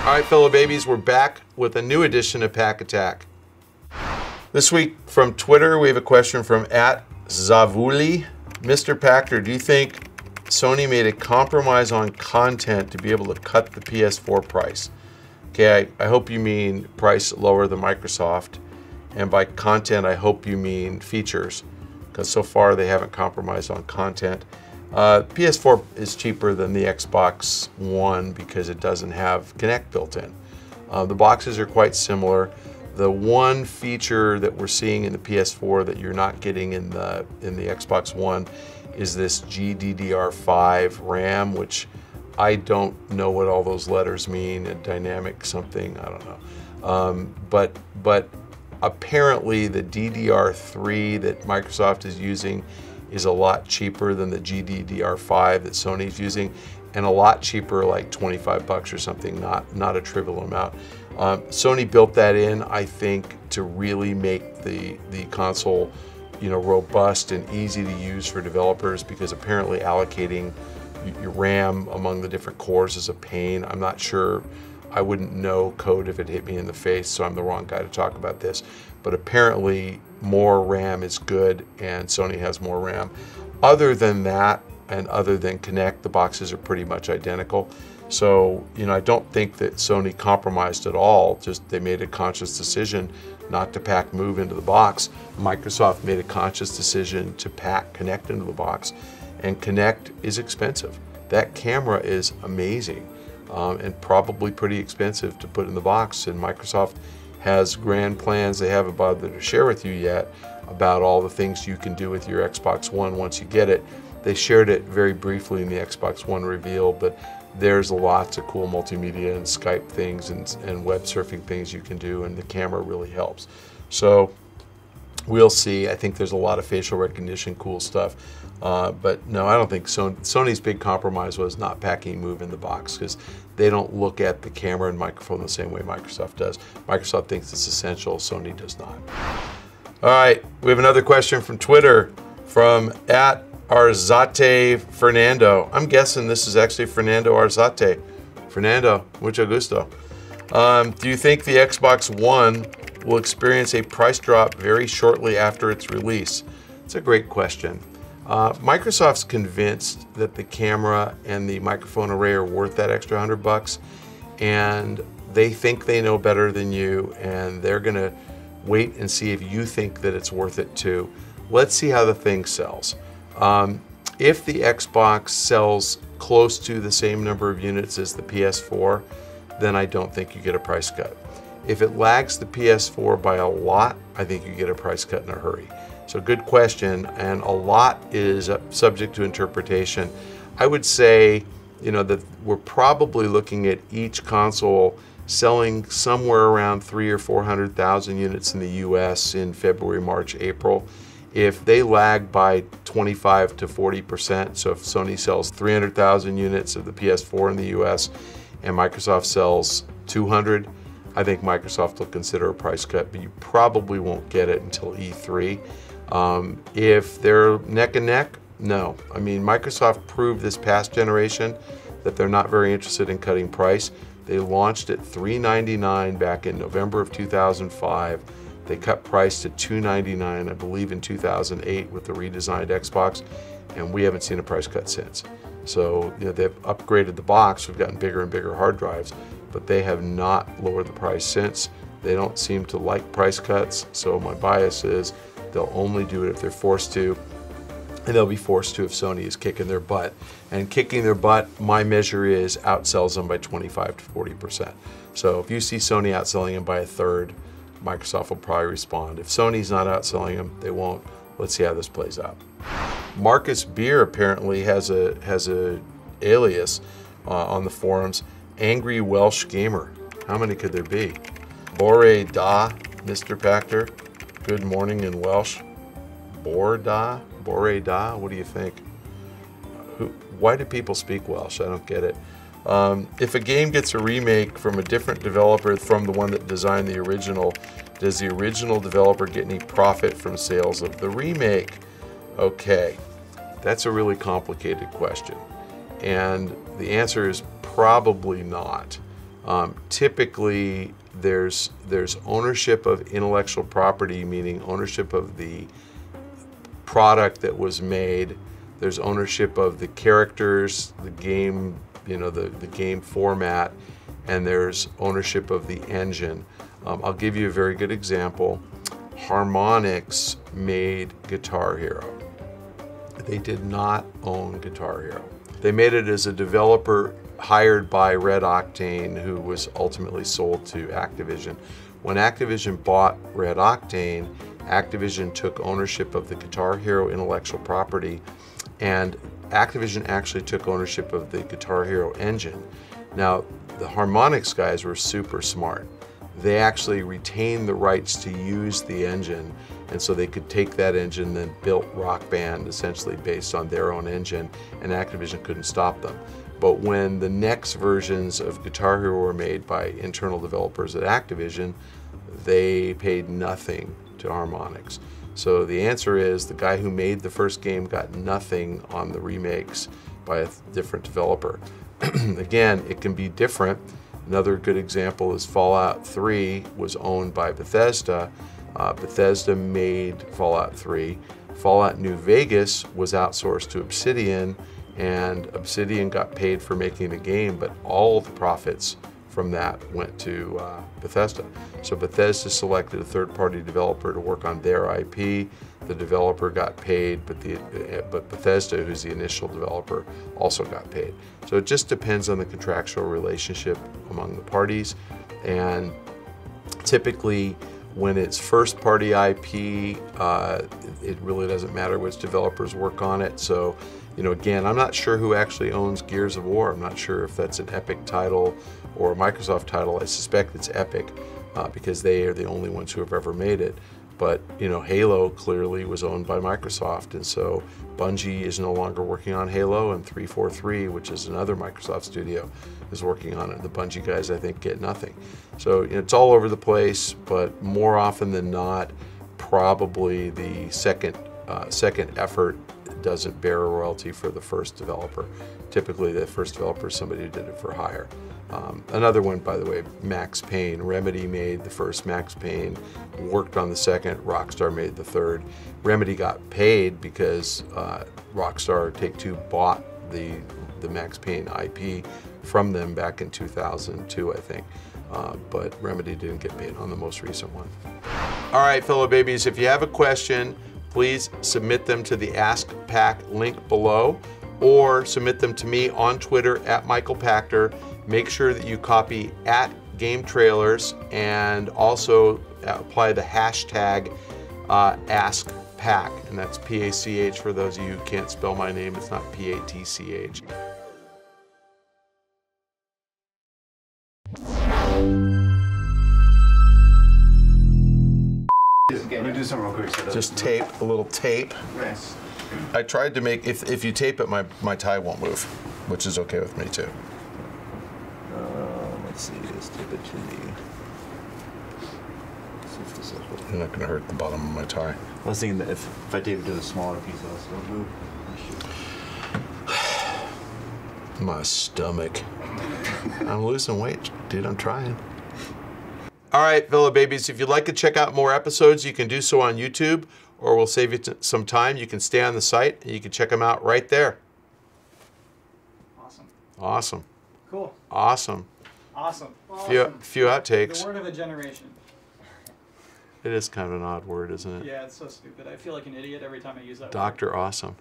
All right, fellow babies, we're back with a new edition of Pach-Attack. This week from Twitter, we have a question from @Zavuli. Mr. Pachter, do you think Sony made a compromise on content to be able to cut the PS4 price? Okay, I hope you mean price lower than Microsoft. And by content, I hope you mean features, because so far they haven't compromised on content. PS4 is cheaper than the Xbox One because it doesn't have Kinect built in. The boxes are quite similar. The one feature that we're seeing in the PS4 that you're not getting in the Xbox One is this GDDR5 RAM, which I don't know what all those letters mean. A dynamic something, I don't know. But apparently the DDR3 that Microsoft is using is a lot cheaper than the GDDR5 that Sony's using, and a lot cheaper, like 25 bucks or something, not a trivial amount. Sony built that in, I think, to really make the console, robust and easy to use for developers, because apparently allocating your RAM among the different cores is a pain. I'm not sure. I wouldn't know code if it hit me in the face, so I'm the wrong guy to talk about this. But apparently more RAM is good, and Sony has more RAM. Other than that, and other than Kinect, the boxes are pretty much identical. So, I don't think that Sony compromised at all. Just they made a conscious decision not to pack Move into the box. Microsoft made a conscious decision to pack Kinect into the box, and Kinect is expensive. That camera is amazing. And probably pretty expensive to put in the box, and Microsoft has grand plans they haven't bothered to share with you yet about all the things you can do with your Xbox One once you get it. They shared it very briefly in the Xbox One reveal, but there's lots of cool multimedia and Skype things and web surfing things you can do, and the camera really helps. So we'll see. I think there's a lot of facial recognition, cool stuff. But no, I don't think Sony's big compromise was not packing Move in the box, because they don't look at the camera and microphone the same way Microsoft does. Microsoft thinks it's essential, Sony does not. All right, we have another question from Twitter from @Arzate Fernando. I'm guessing this is actually Fernando Arzate. Fernando, mucho gusto. Do you think the Xbox One will experience a price drop very shortly after its release? It's a great question. Microsoft's convinced that the camera and the microphone array are worth that extra $100, and they think they know better than you, and they're going to wait and see if you think that it's worth it too. Let's see how the thing sells. If the Xbox sells close to the same number of units as the PS4, then I don't think you get a price cut. If it lags the PS4 by a lot, I think you get a price cut in a hurry. So good question, and a lot is subject to interpretation. I would say, that we're probably looking at each console selling somewhere around 300,000 or 400,000 units in the US in February, March, April. If they lag by 25 to 40%, so if Sony sells 300,000 units of the PS4 in the US and Microsoft sells 200, I think Microsoft will consider a price cut, but you probably won't get it until E3. If they're neck and neck, no. I mean, Microsoft proved this past generation that they're not very interested in cutting price. They launched at $399 back in November of 2005. They cut price to $299, I believe, in 2008 with the redesigned Xbox, and we haven't seen a price cut since. So, they've upgraded the box. We've gotten bigger and bigger hard drives, but they have not lowered the price since. They don't seem to like price cuts, so my bias is they'll only do it if they're forced to, and they'll be forced to if Sony is kicking their butt. And kicking their butt, my measure is outsells them by 25 to 40%. So if you see Sony outselling them by a third, Microsoft will probably respond. If Sony's not outselling them, they won't. Let's see how this plays out. Marcus Beer apparently has a alias on the forums, Angry Welsh Gamer. How many could there be? Bore da, Mr. Pachter. Good morning in Welsh. Bore da? What do you think? Why do people speak Welsh? I don't get it. If a game gets a remake from a different developer from the one that designed the original, does the original developer get any profit from sales of the remake? Okay, that's a really complicated question. And the answer is probably not. Typically, there's ownership of intellectual property, meaning ownership of the product that was made. There's ownership of the characters, the game, the game format, and there's ownership of the engine. I'll give you a very good example. Harmonix made Guitar Hero. They did not own Guitar Hero. They made it as a developer hired by Red Octane, who was ultimately sold to Activision. When Activision bought Red Octane, Activision took ownership of the Guitar Hero intellectual property, and Activision actually took ownership of the Guitar Hero engine. Now, the Harmonix guys were super smart. They actually retained the rights to use the engine, and so they could take that engine and built Rock Band essentially based on their own engine, and Activision couldn't stop them. But when the next versions of Guitar Hero were made by internal developers at Activision, they paid nothing to Harmonix. So the answer is the guy who made the first game got nothing on the remakes by a different developer. Again, it can be different. Another good example is Fallout 3 was owned by Bethesda. Bethesda made Fallout 3. Fallout New Vegas was outsourced to Obsidian, and Obsidian got paid for making the game, but all the profits from that went to Bethesda. So Bethesda selected a third-party developer to work on their IP. The developer got paid, but Bethesda, who's the initial developer, also got paid. So it just depends on the contractual relationship among the parties. And typically, when it's first-party IP, it really doesn't matter which developers work on it. So, again, I'm not sure who actually owns Gears of War. I'm not sure if that's an Epic title or a Microsoft title. I suspect it's Epic because they are the only ones who have ever made it. But, Halo clearly was owned by Microsoft, and so Bungie is no longer working on Halo, and 343, which is another Microsoft studio, is working on it. The Bungie guys, I think, get nothing. So it's all over the place, but more often than not, probably the second effort doesn't bear a royalty for the first developer. Typically, the first developer is somebody who did it for hire. Another one, by the way, Max Payne. Remedy made the first Max Payne, worked on the second, Rockstar made the third. Remedy got paid because Rockstar Take-Two bought the Max Payne IP from them back in 2002, I think. But Remedy didn't get paid on the most recent one. All right, fellow babies, if you have a question, please submit them to the Ask Pack link below, or submit them to me on Twitter at Michael Pachter. Make sure that you copy @GameTrailers and also apply the hashtag AskPack, and that's P-A-C-H for those of you who can't spell my name. It's not P-A-T-C-H. Let me do something real quick. So Just tape, a little tape. Nice. I tried to make, if you tape it, my tie won't move, which is okay with me too. Let's see, let's tape it to the... You're not going to hurt the bottom of my tie. I was thinking that if I tape it to the smaller piece, it'll move. My stomach. I'm losing weight, dude. I'm trying. All right, fellow babies, if you'd like to check out more episodes, you can do so on YouTube, or we'll save you some time. You can stay on the site, and you can check them out right there. Awesome. Awesome. Cool. Awesome. Awesome. Few outtakes. The word of a generation. It is kind of an odd word, isn't it? Yeah, it's so stupid. I feel like an idiot every time I use that word. Dr. Awesome.